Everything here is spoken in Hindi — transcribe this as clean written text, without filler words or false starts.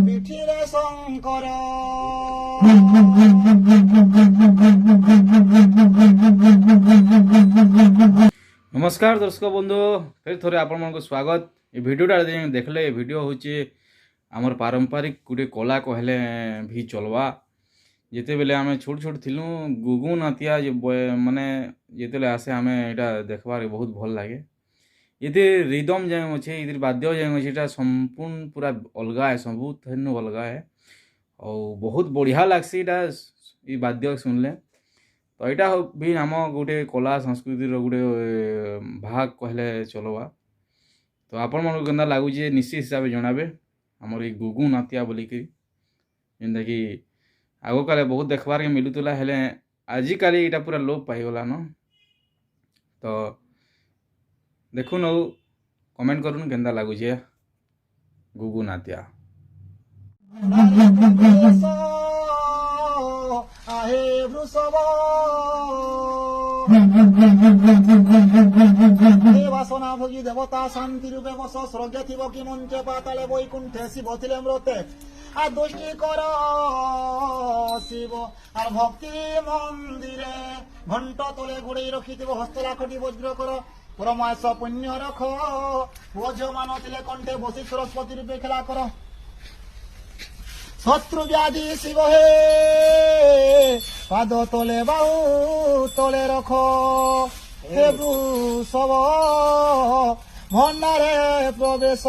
পিঠিরে শঙ্কর नमस्कार दर्शक बंधु फिर थोड़े आपण मन को स्वागत। ये वीडियोटा देखले वीडियो होचे आमर पारंपरिक गोटे कला कहले भी चलवा। जिते बेले आम छोट छोट थिलु गुगु नातिया माने जिते आसे आम यहाँ देखबार बहुत भल लगे। ये रिदम जाए अच्छे ये बाद्य जाए अच्छे संपूर्ण पूरा अलग है, सबू अलग है और बहुत बढ़िया लगसी ये बाद्य सुनले। तो यहाँ भी आम गोटे कला संस्कृतिर गोटे भाग कहले चलवा। तो आपण मन को केन्ता लगुचे निश्चित हिसाब से जनाबे आमर ये गुगु नातिया बोलिकी जेनता कि आग काले बहुत देखबार के मिलूला हेले आजिकाली यहाँ पूरा लोप पाईगला न। तो देखुन कमेंट करूँ केन्ता लगुचे गुगु नातिया। বাসনা ভোগী দেবতা শান্তি রূপে বস স্বর্গে থিব কি মঞ্চে পাতালে বৈকুণ্ঠে শিব ছিলেন ব্রতে আর দুষ্টি কর শিব আর ভক্তি মন্দিরে ঘণ্ট তোলে ঘুরেই রখিথিব হস্ত লাখটি বজ্র কর পরমায়স পুণ্য রখ বোঝ মানতিলে কণ্ঠে বসি সরস্বতী রূপে খেলা কর শত্রু ব্যাধি শিব হে পাদ তোলে বাহু তোলে রখ হে বৃষভ ভণ্ডারে প্রবেশ।